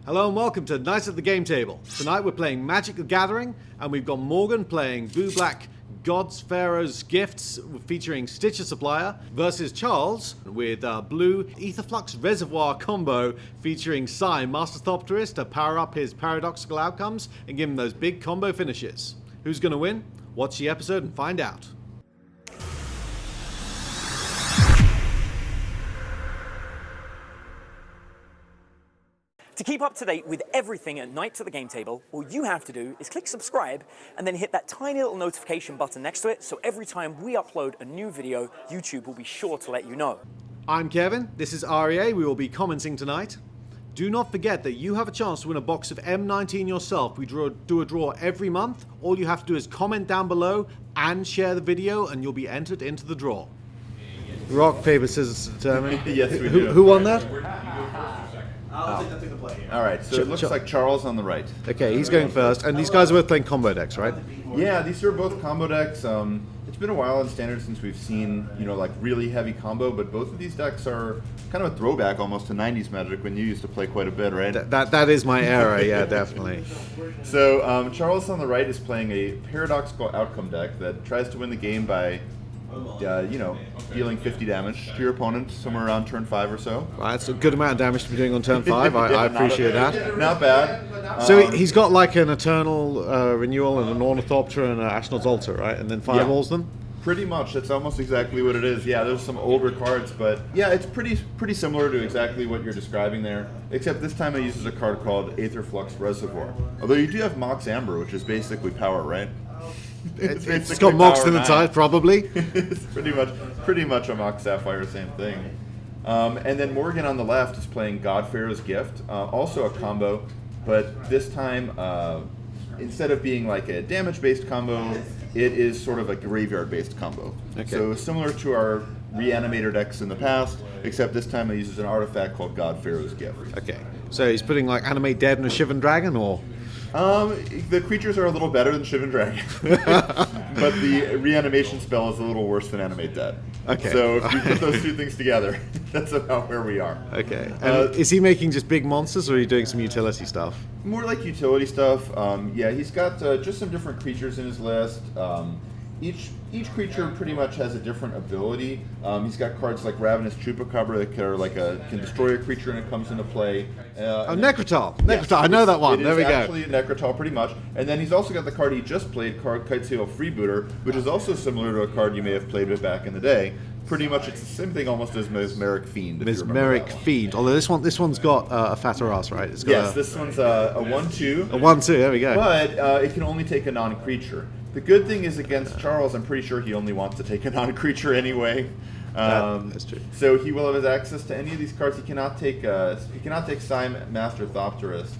Hello and welcome to Knights at the Game Table. Tonight we're playing Magic the Gathering, and we've got Morgan playing Blue-Black God-Pharaoh's Gifts featuring Stitcher Supplier versus Charles with Blue Etherflux Reservoir combo featuring Psy Master Thopterist to power up his Paradoxical outcomes and give him those big combo finishes. Who's going to win? Watch the episode and find out. To keep up to date with everything at Knights at the Game Table, all you have to do is click subscribe and then hit that tiny little notification button next to it, so every time we upload a new video, YouTube will be sure to let you know. I'm Kevin, this is REA, we will be commenting tonight. Do not forget that you have a chance to win a box of M19 yourself. We do a draw every month. All you have to do is comment down below and share the video and you'll be entered into the draw. Rock, paper, scissors to determine. Yes, we do. Who won that? I'll take the play. All right, so it looks like Charles on the right. Okay, he's going first, and these guys are both playing combo decks, right? Yeah, these are both combo decks. It's been a while in Standard since we've seen, like really heavy combo, but both of these decks are kind of a throwback almost to 90s Magic when you used to play quite a bit, right? That is my era, yeah, definitely. So Charles on the right is playing a Paradoxical outcome deck that tries to win the game by dealing 50 damage to your opponent somewhere around turn 5 or so. Well, that's a good amount of damage to be doing on turn 5. I appreciate that. Not bad. So he's got like an Eternal Renewal and an Ornithopter and an Ashnod's Altar, right? And then fireballs them? Pretty much. That's almost exactly what it is. Yeah, there's some older cards, but yeah, it's pretty similar to exactly what you're describing there, except this time it uses a card called Aetherflux Reservoir. Although you do have Mox Amber, which is basically power, right? It's got Mox in the side, probably. It's pretty much a Mox Sapphire, same thing. And then Morgan on the left is playing God-Pharaoh's Gift, also a combo, but this time instead of being like a damage-based combo, it is sort of a graveyard-based combo. Okay. So similar to our Reanimator decks in the past, except this time it uses an artifact called God-Pharaoh's Gift. Okay, so he's putting like Animate Dead and a Shivan Dragon, or? The creatures are a little better than Shivan Dragon, but the reanimation spell is a little worse than Animate Dead. Okay. So if you put those two things together, that's about where we are. Okay. And is he making just big monsters, or are you doing some utility stuff? More like utility stuff. Yeah, he's got just some different creatures in his list. Each creature pretty much has a different ability. He's got cards like Ravenous Chupacabra that can destroy a creature and it comes into play. Necrotal. Necrotal, I know that one. There we go. It's actually a Necrotal, pretty much. And then he's also got the card he just played, Kitesail Freebooter, which is also similar to a card you may have played with back in the day. Pretty much it's the same thing almost as Mesmeric Fiend. Mesmeric Fiend. Although this one's got a fatter ass, right? It's got this one's a 1/2. A 1/2, there we go. But it can only take a non-creature. The good thing is against Charles, I'm pretty sure he only wants to take a non-creature anyway. That's true. So he will have access to any of these cards. He cannot take Psy Master Thopterist.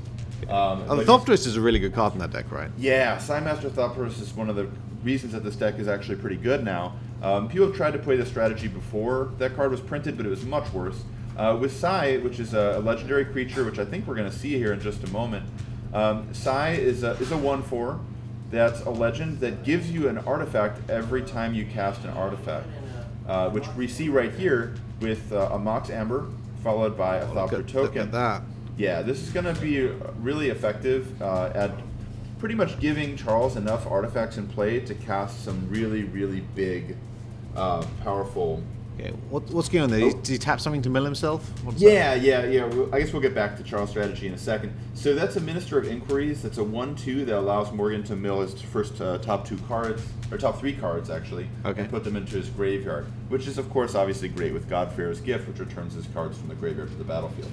The Thopterist is a really good card in that deck, right? Yeah, Psy Master Thopterist is one of the reasons that this deck is actually pretty good now. People have tried to play this strategy before that card was printed, but it was much worse. With Psy, which is a legendary creature, which I think we're going to see here in just a moment, Psy is a 1/4. That's a legend that gives you an artifact every time you cast an artifact, which we see right here with a Mox Amber followed by a Thopter token. Look at that. Yeah, this is going to be really effective at pretty much giving Charles enough artifacts in play to cast some really, really big, powerful. Okay, what's going on there? Did he tap something to mill himself? Yeah. I guess we'll get back to Charles' strategy in a second. So that's a Minister of Inquiries. That's a 1/2 that allows Morgan to mill his first top 3 cards actually, and put them into his graveyard, which is of course obviously great with God-Pharaoh's Gift, which returns his cards from the graveyard to the battlefield.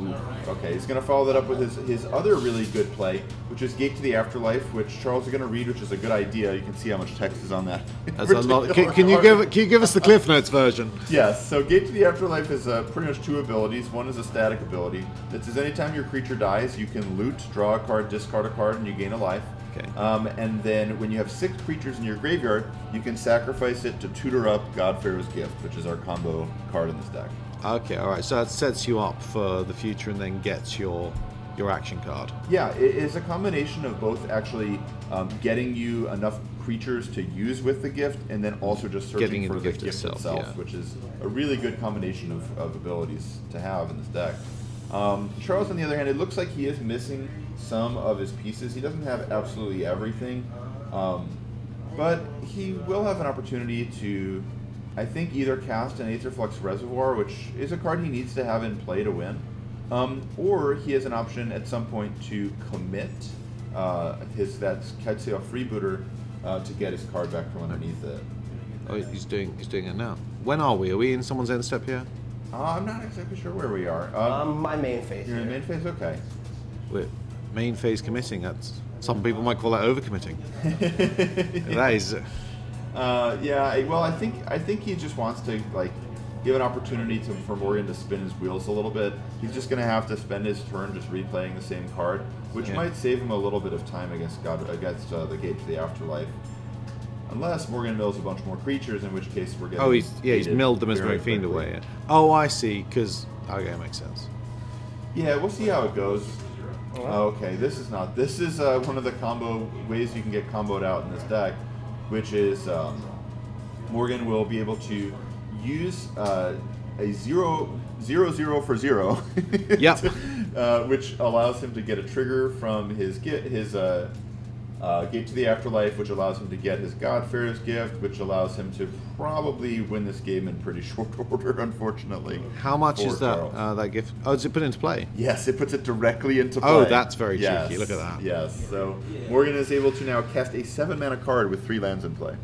Ooh. Okay, he's going to follow that up with his other really good play, which is Gate to the Afterlife, which Charles is going to read, which is a good idea. You can see how much text is on that. That's a lot. Can you give us the Cliff Notes version? Yes. So Gate to the Afterlife is pretty much 2 abilities. One is a static ability that says anytime your creature dies, you can loot, draw a card, discard a card, and you gain a life. Okay. And then when you have 6 creatures in your graveyard, you can sacrifice it to tutor up God-Pharaoh's Gift, which is our combo card in this deck. Okay, all right. So that sets you up for the future and then gets your action card. Yeah, it is a combination of both actually getting you enough creatures to use with the gift and then also just searching for the gift itself, yeah. Which is a really good combination of abilities to have in this deck. Charles, on the other hand, it looks like he is missing some of his pieces. He doesn't have absolutely everything, but he will have an opportunity to, I think, either cast an Aetherflux Reservoir, which is a card he needs to have in play to win, or he has an option at some point to commit that Ketsuya Freebooter to get his card back from underneath it. Oh, he's doing it now. When are we? Are we in someone's end step here? I'm not exactly sure where we are. My main phase. You're in the main phase? Okay. We're main phase committing. That's some people might call that overcommitting. That is. Yeah. Well, I think he just wants to give an opportunity for Morgan to spin his wheels a little bit. He's just going to have to spend his turn just replaying the same card, which might save him a little bit of time against the Gate to the Afterlife. Unless Morgan mills a bunch more creatures, in which case we're getting. Oh, he's milled the Mesmeric Fiend away. Oh, I see. Because okay, makes sense. Yeah, we'll see how it goes. Okay, this is one of the combo ways you can get comboed out in this deck, which is Morgan will be able to use a 0/0 for 0. Yep. Which allows him to get a trigger from his Gate to the Afterlife, which allows him to get his God-Pharaoh's gift, which allows him to probably win this game in pretty short order, unfortunately. How much is that gift? Oh, does it put it into play? Yes, it puts it directly into play. Oh, that's very cheeky. Look at that. Yes, so Morgan is able to now cast a 7-mana card with 3 lands in play,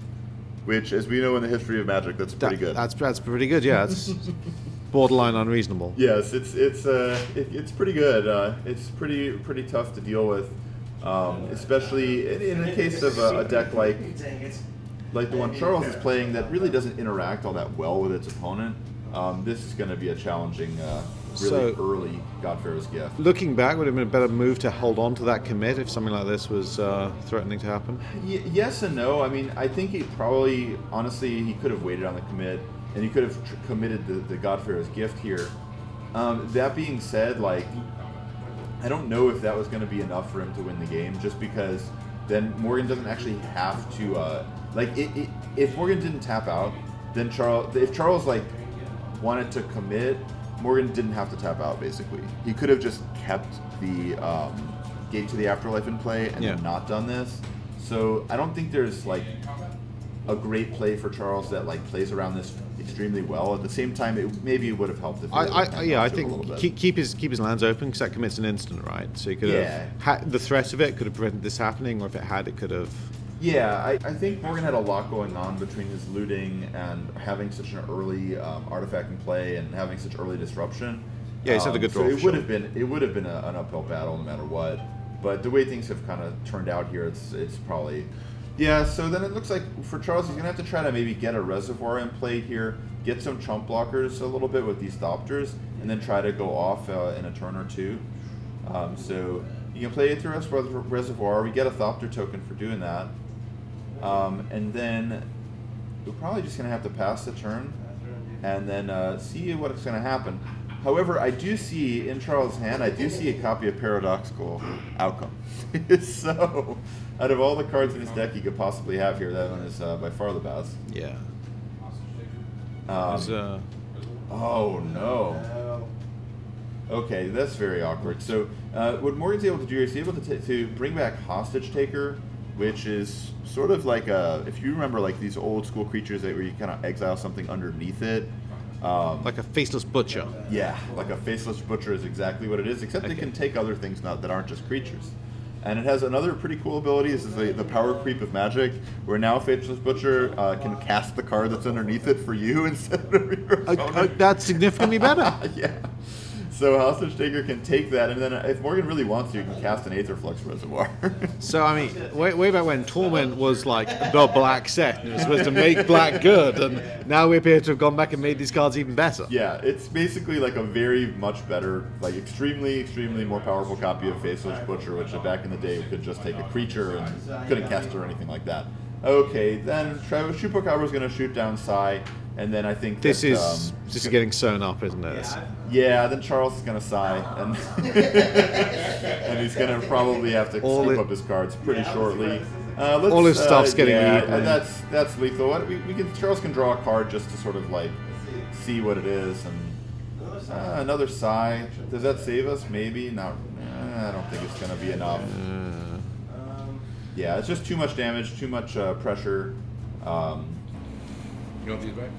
which, as we know in the history of Magic, that's pretty good. That's pretty good, yeah. It's borderline unreasonable. Yes, it's pretty good. It's pretty tough to deal with. Especially in the case of a deck like the one Charles is playing that really doesn't interact all that well with its opponent. This is going to be a challenging, early God-Pharaoh's gift. Looking back, would it have been a better move to hold on to that commit if something like this was threatening to happen? Yes and no. I mean, I think he probably, honestly, he could have waited on the commit, and he could have committed the God-Pharaoh's gift here. That being said, I don't know if that was going to be enough for him to win the game, just because then Morgan doesn't actually have to if Morgan didn't tap out, then if Charles wanted to commit, Morgan didn't have to tap out. Basically, he could have just kept the Gate to the Afterlife in play and not done this. So I don't think there's a great play for Charles that plays around this extremely well. At the same time, it would have helped if I think keep his lands open, because that commits an instant, right? So you could have the threat of it could have prevented this happening, or if it had, it could have. Yeah, I think Morgan had a lot going on between his looting and having such an early artifact in play and having such early disruption. Yeah, he's had a good draw. So it would have been an uphill battle no matter what. But the way things have kind of turned out here, it's probably. Yeah, so then it looks like for Charles, he's going to have to try to maybe get a reservoir in play here, get some chump blockers a little bit with these Thopters, and then try to go off in a turn or two. So you can play Aetherflux Reservoir. We get a Thopter token for doing that. And then we're probably just going to have to pass the turn and then see what's going to happen. However, I do see, in Charles' hand, I do see a copy of Paradoxical Outcome. So, out of all the cards in his deck he could possibly have here, that one is by far the best. Yeah. Oh, no. Okay, that's very awkward. So, what Morgan's able to do is he's able to bring back Hostage Taker, which is sort of like if you remember these old school creatures where you kind of exile something underneath it. Like a faceless butcher. Yeah, like a faceless butcher is exactly what it is, except it can take other things that aren't just creatures. And it has another pretty cool ability. This is the power creep of Magic, where now Faceless Butcher can cast the card that's underneath it for you instead of your opponent. That's significantly better. Yeah. So Hostage Taker can take that, and then if Morgan really wants to, you can cast an Aetherflux Reservoir. So, I mean, way back when Torment was the black set, and it was supposed to make black good, and now we appear to have gone back and made these cards even better. Yeah, it's basically a very much better, extremely, extremely more powerful copy of Faceless Butcher, which back in the day could just take a creature and couldn't cast it or anything like that. Okay, then Chupacabra is going to shoot down Sai. And then I think this is getting sewn up, isn't it? Yeah. Then Charles is gonna sigh, and and he's gonna probably have to scoop up his cards pretty shortly. All his stuff's getting eaten. That's lethal. Charles can draw a card just to sort of see what it is, and Another Psy. Does that save us? Maybe. Not. I don't think it's going to be enough. Yeah, it's just too much damage, too much pressure. You want these back?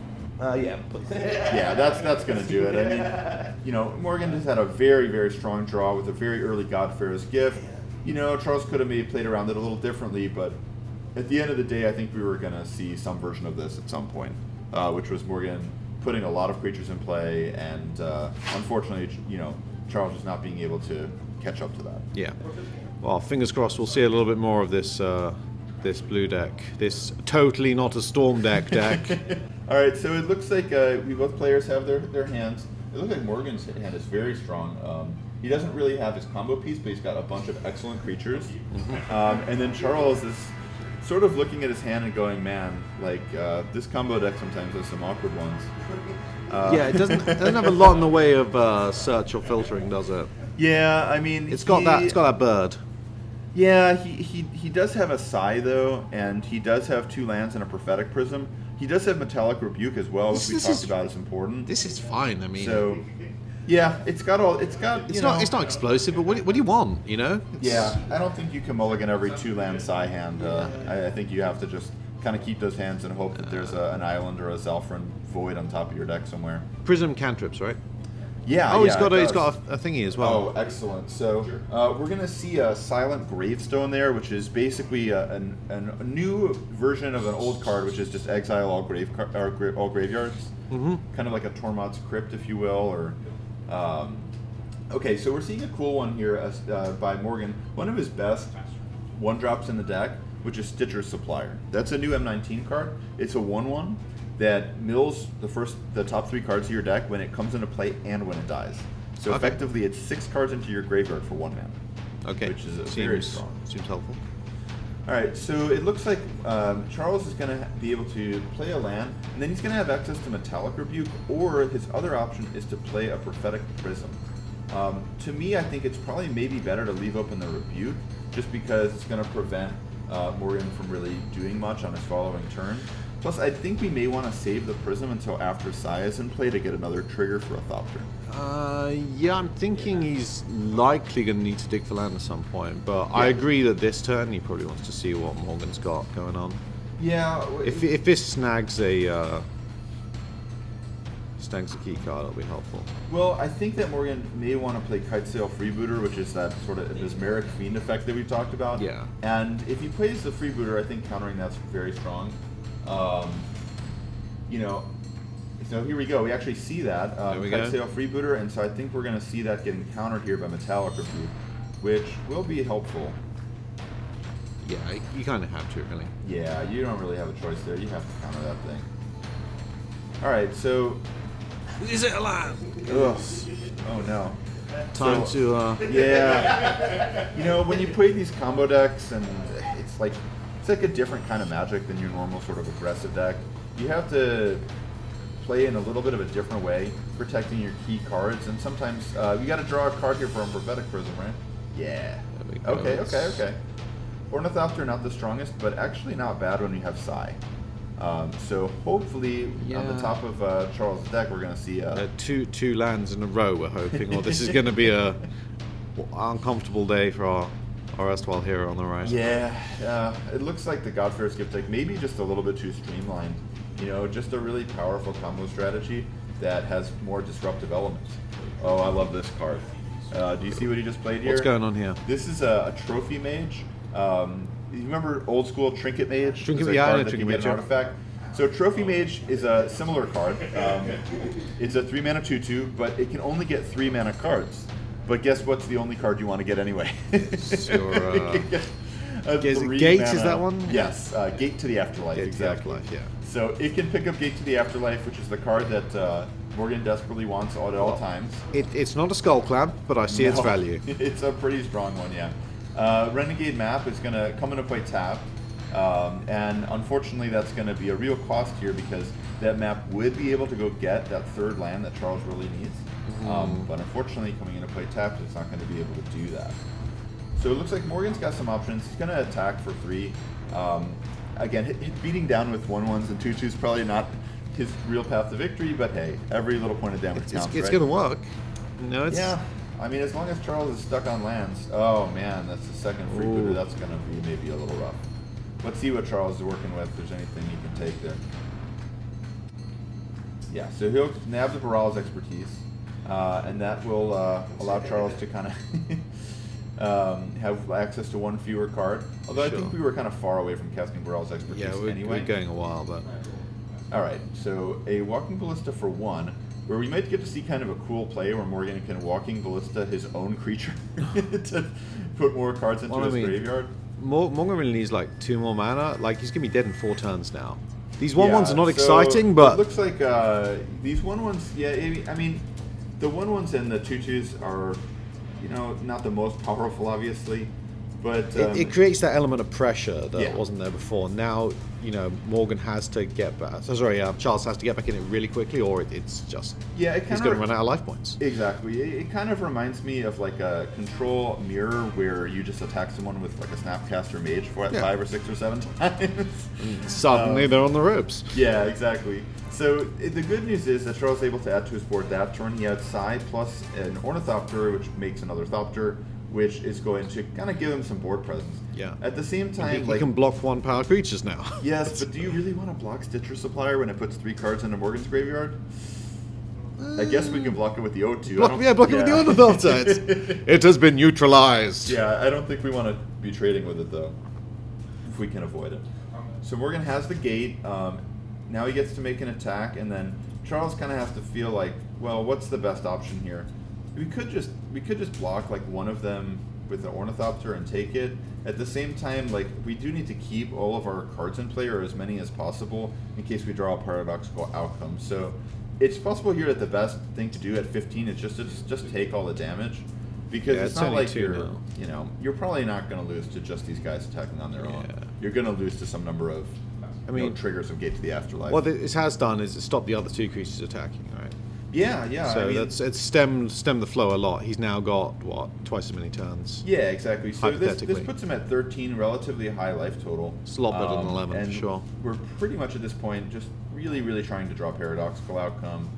Yeah, please. Yeah, that's going to do it. I mean, you know, Morgan just had a very, very strong draw with a very early God-Pharaoh's gift. You know, Charles could have maybe played around it a little differently, but at the end of the day, I think we were going to see some version of this at some point, which was Morgan putting a lot of creatures in play, and unfortunately, you know, Charles is not being able to catch up to that. Yeah. Well, fingers crossed we'll see a little bit more of this this blue deck. This totally not a storm deck. All right, so it looks like we both players have their hands. It looks like Morgan's hand is very strong. He doesn't really have his combo piece, but he's got a bunch of excellent creatures. And then Charles is sort of looking at his hand and going, man, like this combo deck sometimes has some awkward ones. Yeah, it doesn't have a lot in the way of search or filtering, does it? Yeah, I mean, it's got that bird. Yeah, he does have a Psy though, and he does have 2 lands and a Prophetic Prism. He does have Metallic Rebuke as well, which we talked about as important. This is fine. I mean, so yeah, it's not explosive, but what do you want? You know? Yeah, I don't think you can mulligan every 2 land Psy hand. I think you have to just kind of keep those hands and hope that there's an island or a Zalfrin Void on top of your deck somewhere. Prism cantrips, right? Yeah. Oh, yeah, he's got a thingy as well. Oh, excellent. So we're gonna see a Silent Gravestone there, which is basically a new version of an old card, which is just exile all graveyards. Mm-hmm. Kind of like a Tormod's Crypt, if you will, or. Okay, so we're seeing a cool one here by Morgan. One of his best 1-drops in the deck, which is Stitcher's Supplier. That's a new M19 card. It's a 1/1 that mills the top 3 cards of your deck when it comes into play and when it dies. So effectively, it's 6 cards into your graveyard for 1 mana. Okay, which is very strong. Seems helpful. All right, so it looks like Charles is going to be able to play a land, and then he's going to have access to Metallic Rebuke, or his other option is to play a Prophetic Prism. To me, I think it's probably maybe better to leave open the Rebuke, just because it's going to prevent Morgan from really doing much on his following turn. Plus, I think we may want to save the Prism until after Sai is in play to get another trigger for a Thopter. Yeah, I'm thinking he's likely going to need to dig for land at some point, but yeah. I agree that this turn he probably wants to see what Morgan's got going on. Yeah. If this snags a key card, it'll be helpful. Well, I think that Morgan may want to play Kitesail Freebooter, which is that sort of Mesmeric Fiend effect that we talked about. Yeah. And if he plays the Freebooter, I think countering that's very strong. You know, so here we go. We actually see that Kitesail Freebooter, and so I think we're going to see that getting countered here by Metallic Rebuke, which will be helpful. Yeah, you kind of have to, really. Yeah, you don't really have a choice there. You have to counter that thing. All right, so is it a land? Ugh. Oh no. Time to yeah. You know, when you play these combo decks, and it's like a different kind of Magic than your normal sort of aggressive deck. You have to play in a little bit of a different way, protecting your key cards, and sometimes you got to draw a card here from Prophetic Prism, right? Yeah. Okay. Ornithopter not the strongest, but actually not bad when you have Psy. So hopefully on the top of Charles' deck we're going to see two lands in a row. We're hoping, or this is going to be a uncomfortable day for our erstwhile hero on the right. Yeah, it looks like the God-Pharaoh's gift deck maybe just a little bit too streamlined. You know, just a really powerful combo strategy that has more disruptive elements. Oh, I love this card. Do you see what he just played here? What's going on here? This is a Trophy Mage. You remember old school Trinket Mage? Trinket Mage. An artifact. So Trophy Mage is a similar card. It's a 3-mana 2/2, but it can only get 3-mana cards. But guess what's the only card you want to get anyway? Gate, is that one? Yes, Gate to the Afterlife. Exactly. Yeah. So it can pick up Gate to the Afterlife, which is the card that Morgan desperately wants at all times. It's not a Skull Clamp, but I see its value. It's a pretty strong one, yeah. Renegade Map is going to come into play tapped, and unfortunately that's going to be a real cost here because that map would be able to go get that 3rd land that Charles really needs. But unfortunately, coming into play tapped, it's not going to be able to do that. So it looks like Morgan's got some options. He's going to attack for 3. Again, beating down with 1/1s and 2/2s is probably not his real path to victory, but hey, every little point of damage counts, It's right? going to work. No, it's... Yeah. I mean, as long as Charles is stuck on lands. Oh man, that's the second freebooter. That's going to be maybe a little rough. Let's see what Charles is working with. If there's anything he can take there. Yeah, so he'll nab the Baral's expertise, and that will allow Charles to kind of have access to one fewer card. Although I think we were kind of far away from casting Baral's expertise anyway. We're going a while, but... Alright, so a Walking Ballista for 1, where we might get to see kind of a cool play where Morgan can Walking Ballista his own creature to put more cards into his graveyard. Morgan really needs like 2 more mana. Like, he's going to be dead in 4 turns now. These 1/1s are not exciting, but... It looks like these 1/1s, I mean, the 1/1s and the 2/2s are, you know, not the most powerful, obviously, but... it creates that element of pressure that wasn't there before. Now, you know, Morgan has to get back... Charles has to get back in it really quickly, or it's just... Yeah, he's going to run out of life points. Exactly. It kind of reminds me of like a control mirror where you just attack someone with like a Snapcaster Mage for 5 or 6 or 7 times. Suddenly they're on the ropes. Yeah, exactly. So the good news is that Charles is able to add to his board that turn. He had Psy plus an Ornithopter, which makes another Thopter, which is going to kind of give him some board presence. Yeah. At the same time, he can block 1-power creatures now. Yes, but do you really want to block Stitcher Supplier when it puts 3 cards into Morgan's graveyard? I guess we can block it with the O2. Block it with the Ornithopter. It has been neutralized. Yeah, I don't think we want to be trading with it, though, if we can avoid it. So Morgan has the gate. Now he gets to make an attack, and then Charles kind of has to feel like, well, what's the best option here? We could just block like one of them with the Ornithopter and take it. At the same time, like, we do need to keep all of our cards in play, or as many as possible, in case we draw a paradoxical outcome. So it's possible here that the best thing to do at 15 is just take all the damage, because it's not like you're probably not going to lose to just these guys attacking on their own. You're going to lose to some number of triggers of Gate to the Afterlife. What this has done is it stopped the other 2 creatures attacking, right? Yeah. So it's stemmed the flow a lot. He's now got, what, twice as many turns? Yeah, exactly. So this puts him at 13, relatively high life total. It's a lot better than 11, and for sure. We're pretty much at this point just really, really trying to draw Paradoxical outcome.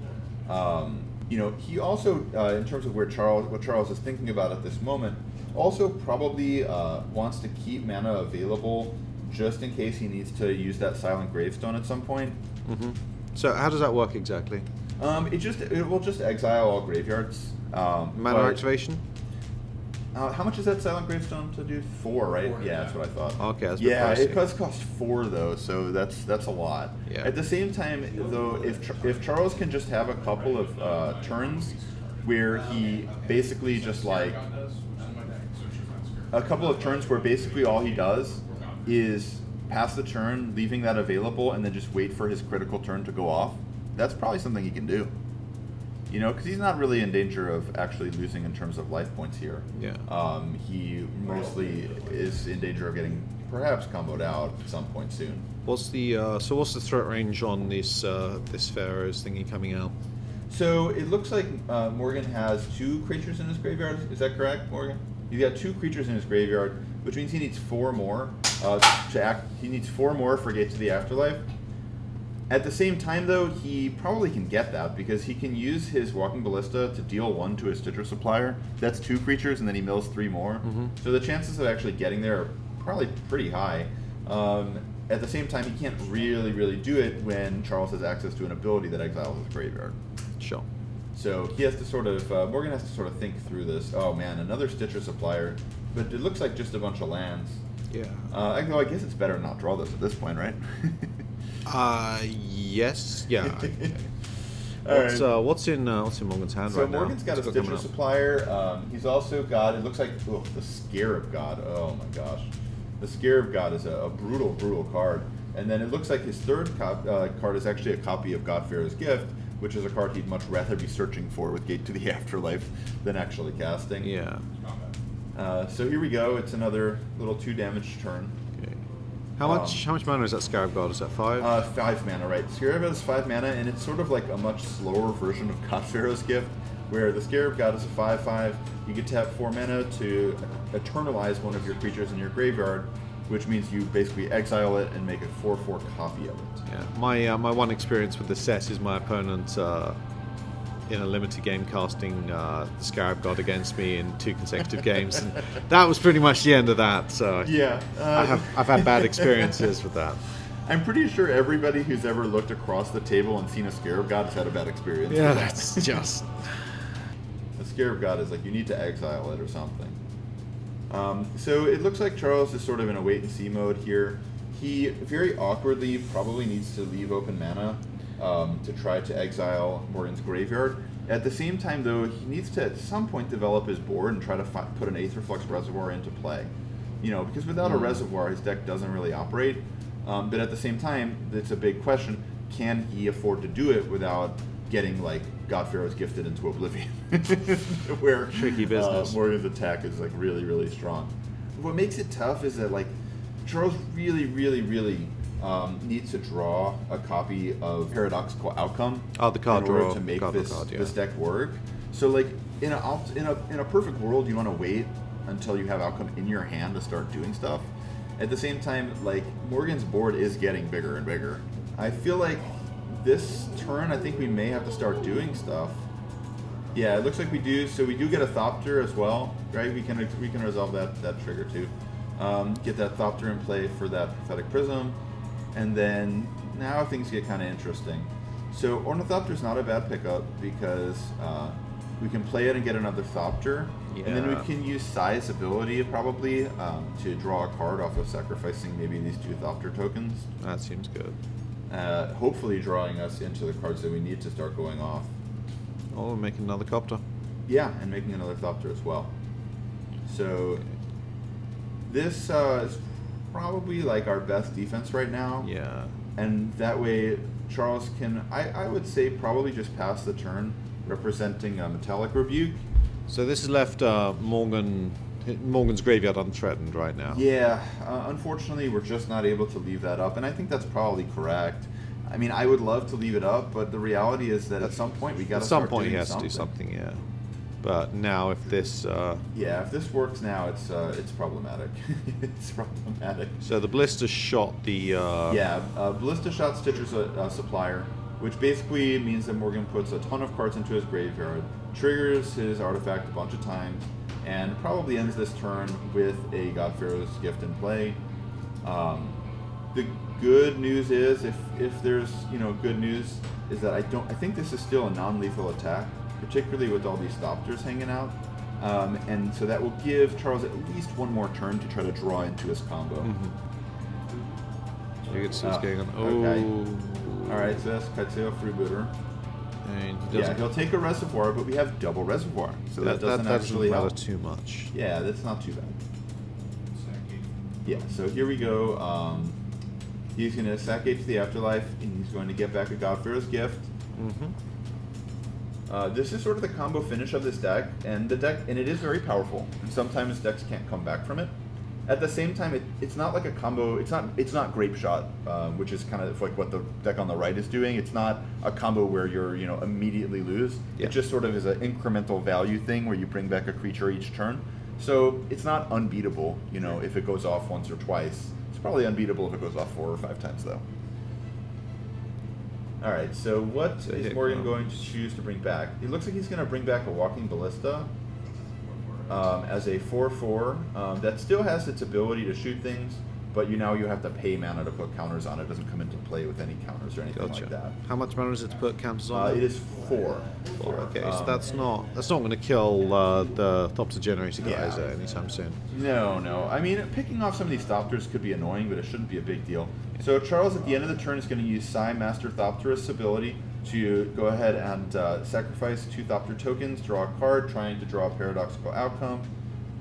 He also, in terms of what Charles is thinking about at this moment, also probably wants to keep mana available just in case he needs to use that Silent Gravestone at some point. Mm-hmm. So how does that work exactly? It will just exile all graveyards. Mana activation? How much is that Silent Gravestone to do? 4, right? Yeah, that's what I thought. Okay, that's it does cost 4 though, so that's a lot. Yeah. At the same time, though, if Charles can just have a couple of turns where he basically just like a couple of turns where basically all he does is pass the turn, leaving that available, and then just wait for his critical turn to go off. That's probably something he can do. You know, because he's not really in danger of actually losing in terms of life points here. Yeah. He mostly is in danger of getting perhaps comboed out at some point soon. What's the threat range on this Pharaoh's thingy coming out? So it looks like Morgan has 2 creatures in his graveyard. Is that correct, Morgan? He's got 2 creatures in his graveyard, which means he needs 4 more to act. He needs 4 more for Gate to the Afterlife. At the same time, though, he probably can get that because he can use his Walking Ballista to deal 1 to his Stitcher Supplier. That's 2 creatures, and then he mills 3 more. Mm-hmm. So the chances of actually getting there are probably pretty high. At the same time, he can't really do it when Charles has access to an ability that exiles his graveyard. Sure. So he has to sort of, Morgan has to sort of think through this. Oh man, another Stitcher Supplier, but it looks like just a bunch of lands. Yeah. Although I guess it's better not draw those at this point, right? Yes. Yeah. What's in Morgan's hand right now? So Morgan's got a Stitcher Supplier. He's also got, it looks like, the Scarab God. Oh my gosh. The Scarab God is a brutal card. And then it looks like his third card is actually a copy of God-Pharaoh's Gift, which is a card he'd much rather be searching for with Gate to the Afterlife than actually casting. Yeah. So here we go. It's another little 2 damage turn. Okay. How much mana is that Scarab God? Is that 5? 5 mana, right. Scarab God is 5 mana, and it's sort of like a much slower version of God-Pharaoh's Gift, where the Scarab God is a 5/5. You get to have 4 mana to eternalize one of your creatures in your graveyard, which means you basically exile it and make a 4/4 copy of it. Yeah, my one experience with the set is my opponent in a limited game casting the Scarab God against me in 2 consecutive games, and that was pretty much the end of that. So yeah, I've had bad experiences with that. I'm pretty sure everybody who's ever looked across the table and seen a Scarab God has had a bad experience. Yeah, with that. that's just. A Scarab God is like you need to exile it or something. So it looks like Charles is sort of in a wait and see mode here. He very awkwardly probably needs to leave open mana to try to exile Morgan's graveyard. At the same time, though, he needs to at some point develop his board and try to put an Aetherflux Reservoir into play. You know, because without a reservoir, his deck doesn't really operate. But at the same time, it's a big question: can he afford to do it without getting like God-Pharaoh's gifted into oblivion, where tricky business? Morgan's attack is like really, really strong. What makes it tough is that like Charles really, really, really needs to draw a copy of Paradoxical Outcome the card in order draw to make card this card, yeah. this deck work. So like in a perfect world, you want to wait until you have Outcome in your hand to start doing stuff. At the same time, like Morgan's board is getting bigger and bigger. I feel like this turn, I think we may have to start doing stuff. Yeah, it looks like we do. So we do get a Thopter as well, right? We can resolve that trigger too. Get that Thopter in play for that Prophetic Prism, and then now things get kind of interesting. So Ornithopter is not a bad pickup because we can play it and get another Thopter, and then we can use Sai's ability probably to draw a card off of sacrificing maybe these 2 Thopter tokens. That seems good. Hopefully drawing us into the cards that we need to start going off. Oh, make another copter. Yeah, and making another Thopter as well. So this is probably like our best defense right now. Yeah. And that way Charles can, I would say, probably just pass the turn representing a Metallic Rebuke. So this has left Morgan's graveyard unthreatened right now. Yeah, unfortunately we're just not able to leave that up, and I think that's probably correct. I mean, I would love to leave it up, but the reality is that at some point we got to start doing something. At some point he has to do something, yeah. But now if this... yeah, if this works now, it's problematic. It's problematic. So the Blister shot the... Ballista shot Stitcher's Supplier, which basically means that Morgan puts a ton of cards into his graveyard, triggers his artifact a bunch of times, and probably ends this turn with a God-Pharaoh's Gift in play. The good news is, if there's good news, is that I think this is still a non-lethal attack, particularly with all these Thopters hanging out, and so that will give Charles at least one more turn to try to draw into his combo. You can see what's going on. Okay. All right, so that's Kaitseo Freebooter. And he'll take a Reservoir, but we have double Reservoir, so that doesn't actually matter help too much. Yeah, that's not too bad. Yeah, so here we go. He's going to sack Gate to the Afterlife, and he's going to get back a God-Pharaoh's Gift. This is sort of the combo finish of this deck, and it is very powerful. And sometimes decks can't come back from it. At the same time, it's not like a combo. It's not Grape Shot, which is kind of like what the deck on the right is doing. It's not a combo where you're immediately lose. Yeah. It just sort of is an incremental value thing where you bring back a creature each turn. So it's not unbeatable. If it goes off once or twice, it's probably unbeatable if it goes off 4 or 5 times though. All right. So what is Morgan going to choose to bring back? It looks like he's going to bring back a Walking Ballista. As a 4/4 that still has its ability to shoot things, but you have to pay mana to put counters on it. It doesn't come into play with any counters or anything like that. How much mana is it to put counters on? It is 4. 4. Okay, so that's not going to kill the Thopter Generator guys anytime soon. No. I mean, picking off some of these Thopters could be annoying, but it shouldn't be a big deal. So Charles, at the end of the turn, is going to use Sai Master Thopterist's ability to go ahead and sacrifice 2 Thopter tokens, draw a card, trying to draw a Paradoxical Outcome.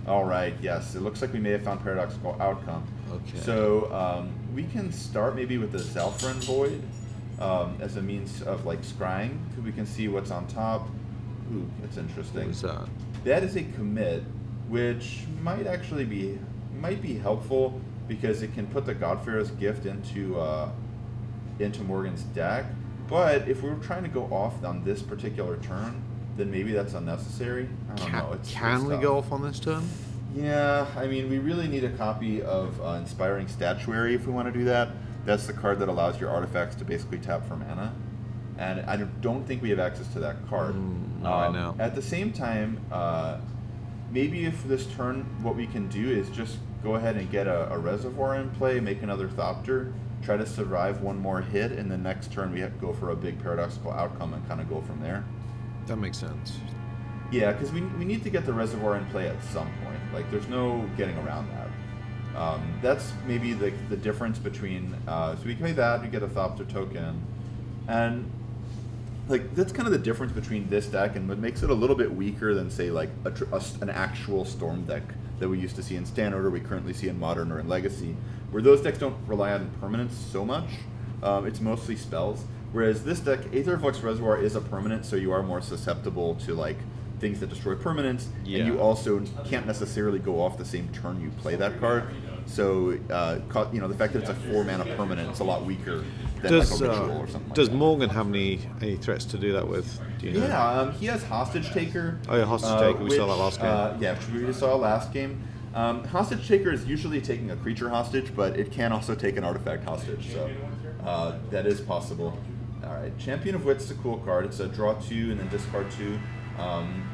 All right, yes, it looks like we may have found Paradoxical Outcome. Okay. So we can start maybe with the Zalfran Void as a means of scrying. We can see what's on top. Ooh, that's interesting. What is that? That is a commit, which might actually be helpful because it can put the God-Pharaoh's Gift into Morgan's deck. But if we were trying to go off on this particular turn, then maybe that's unnecessary. I don't know. Can we go off on this turn? Yeah, I mean, we really need a copy of Inspiring Statuary if we want to do that. That's the card that allows your artifacts to basically tap for mana. And I don't think we have access to that card. No, I know. At the same time, maybe if this turn, what we can do is just go ahead and get a Reservoir in play, make another Thopter, try to survive one more hit, and the next turn we have to go for a big Paradoxical outcome and kind of go from there. That makes sense. Yeah, because we need to get the Reservoir in play at some point. Like, there's no getting around that. That's maybe the difference between... so we play that, we get a Thopter token, and like that's kind of the difference between this deck and what makes it a little bit weaker than, say, like an actual Storm deck that we used to see in Standard or we currently see in Modern or in Legacy, where those decks don't rely on permanence so much. It's mostly spells. Whereas this deck, Aetherflux Reservoir is a permanent, so you are more susceptible to like things that destroy permanents, and you also can't necessarily go off the same turn you play that card. So, the fact that it's a 4-mana permanent, it's a lot weaker than like a ritual or something. Does like that. Morgan have any threats to do that with? Do you know? Yeah, he has Hostage Taker. Oh yeah, Hostage Taker. We saw that last game. Yeah, we saw last game. Hostage Taker is usually taking a creature hostage, but it can also take an artifact hostage. So that is possible. All right, Champion of Wit's a cool card. It's a draw 2 and then discard 2.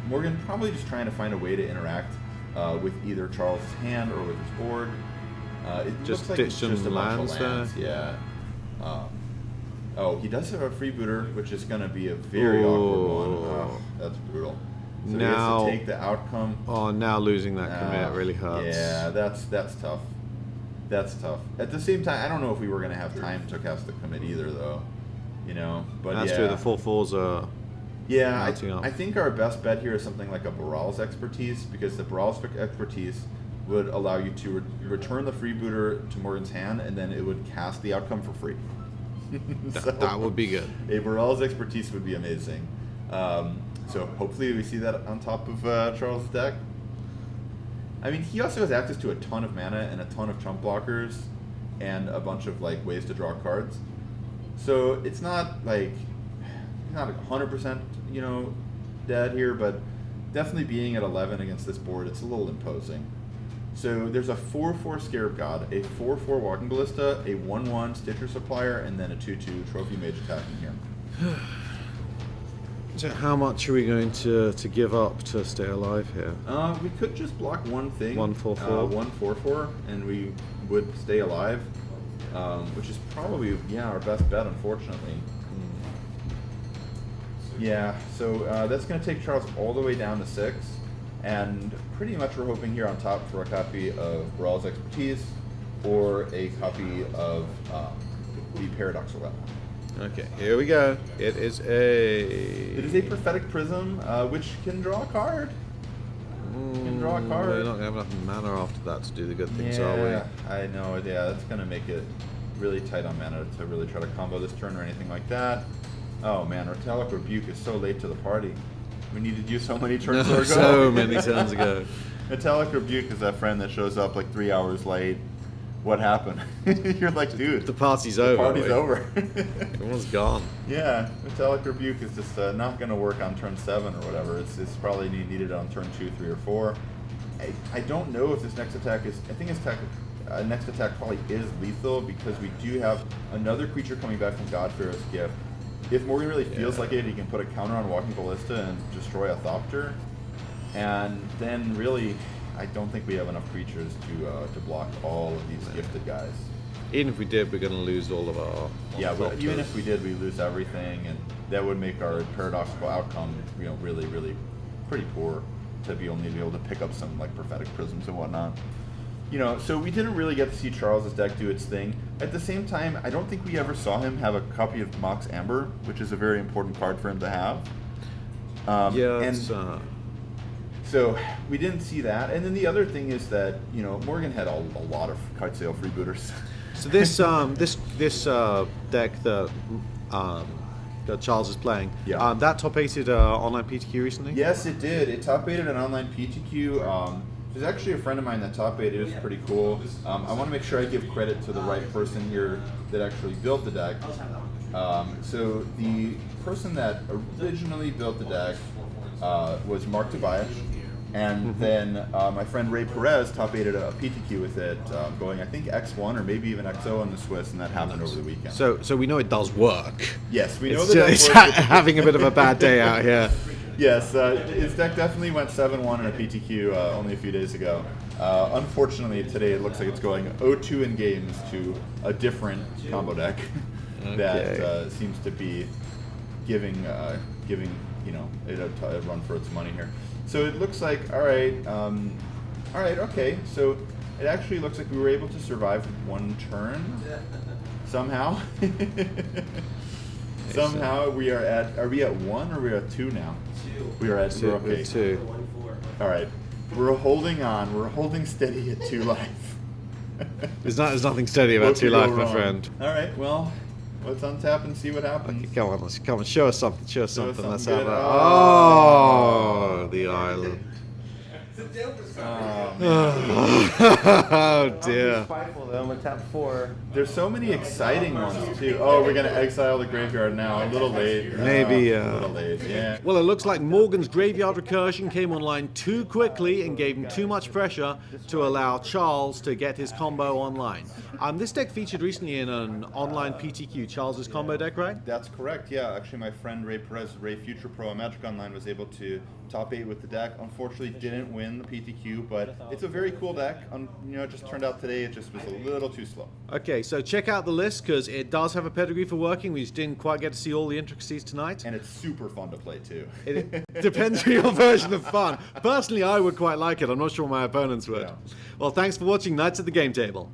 Morgan probably just trying to find a way to interact with either Charles' hand or with his board. It Just looks like ditch it's some just a bunch of lands Yeah. He does have a freebooter, which is going to be a very awkward one. Oh, that's brutal. So Now- he has to take the outcome. Oh, now losing that commit really hurts. Yeah, that's tough. That's tough. At the same time, I don't know if we were going to have time to cast the commit either, though. But That's yeah. true. The 4/4s are. Yeah, mounting up. I think our best bet here is something like a Baral's Expertise, because the Baral's Expertise would allow you to return the freebooter to Morgan's hand, and then it would cast the outcome for free. That would be good. A Baral's Expertise would be amazing. So hopefully we see that on top of Charles' deck. I mean, he also has access to a ton of mana and a ton of chump blockers and a bunch of like ways to draw cards. So it's not like not 100% dead here, but definitely being at 11 against this board, it's a little imposing. So there's a 4/4 Scarab God, a 4/4 Walking Ballista, a 1/1 Stitcher Supplier, and then a 2/2 Trophy Mage attacking him. So how much are we going to give up to stay alive here? We could just block one thing. 1/4/4? 1/4/4, and we would stay alive, which is probably, our best bet, unfortunately. Yeah, so that's going to take Charles all the way down to 6, and pretty much we're hoping here on top for a copy of Baral's Expertise or a copy of the Paradoxical. Okay, here we go. It is a Prophetic Prism, which can draw a card. Can draw a card. We're not going to have enough mana after that to do the good things, are we? I know. Yeah, that's going to make it really tight on mana to really try to combo this turn or anything like that. Oh man, Metallic Rebuke is so late to the party. We needed you so many turns ago. So many turns ago. Metallic Rebuke is that friend that shows up like 3 hours late. What happened? You're like, dude. The party's over. Party's over. Everyone's gone. Yeah, Metallic Rebuke is just not going to work on turn 7 or whatever. It's probably needed on turn 2, 3, or 4. I don't know if this next attack is. I think his next attack probably is lethal, because we do have another creature coming back from God-Pharaoh's Gift. If Morgan really feels like it, he can put a counter on Walking Ballista and destroy a Thopter. And then really, I don't think we have enough creatures to block all of these gifted guys. Even if we did, we're going to lose all of our. Yeah, but even if we did, we lose everything, and that would make our Paradoxical outcome, really, really pretty poor to be only be able to pick up some like Prophetic Prisms and whatnot. So we didn't really get to see Charles' deck do its thing. At the same time, I don't think we ever saw him have a copy of Mox Amber, which is a very important card for him to have. So we didn't see that. And then the other thing is that, Morgan had a lot of kite sail freebooters. So this deck that Charles is playing, that top-8'd online PTQ recently? Yes, it did. It top-8'd an online PTQ. There's actually a friend of mine that top-8'd. It was pretty cool. I want to make sure I give credit to the right person here that actually built the deck. So the person that originally built the deck was Mark Tobias. And then my friend Ray Perez top 8'd a PTQ with it, going I think X1 or maybe even XO on the Swiss, and that happened over the weekend. So we know it does work. Yes, we know It's that just works. having a bit of a bad day out here. Yes, his deck definitely went 7-1 in a PTQ only a few days ago. Unfortunately, today it looks like it's going 0-2 in games to a different combo deck that seems to be giving you know it a run for its money here. So it looks like okay. So it actually looks like we were able to survive one turn somehow. Somehow we are at. Are we at 1 or are we at 2 now? 2. We are at 2. Okay. 2. All right. We're holding on. We're holding steady at 2 life. There's nothing steady about 2 life, my friend. All right. Well, let's untap and see what happens. Okay, come on. Show us something. Let's have good. that. Oh, the island. Oh dear. Spiteful though, I'm gonna tap 4. There's so many exciting ones too. Oh, we're gonna exile the graveyard now. A little late. Maybe. A little late. Yeah. Well, it looks like Morgan's graveyard recursion came online too quickly and gave him too much pressure to allow Charles to get his combo online. This deck featured recently in an online PTQ, Charles's combo deck, right? That's correct. Yeah. Actually, my friend Ray Perez, Ray Future Pro on Magic Online, was able to top 8 with the deck. Unfortunately, didn't win the PTQ, but it's a very cool deck. You know, it just turned out today it just was a little too slow. Okay, so check out the list because it does have a pedigree for working. We just didn't quite get to see all the intricacies tonight. And it's super fun to play too. It depends on your version of fun. Personally, I would quite like it. I'm not sure my opponents would. Yeah. Well, thanks for watching Knights at the Game Table.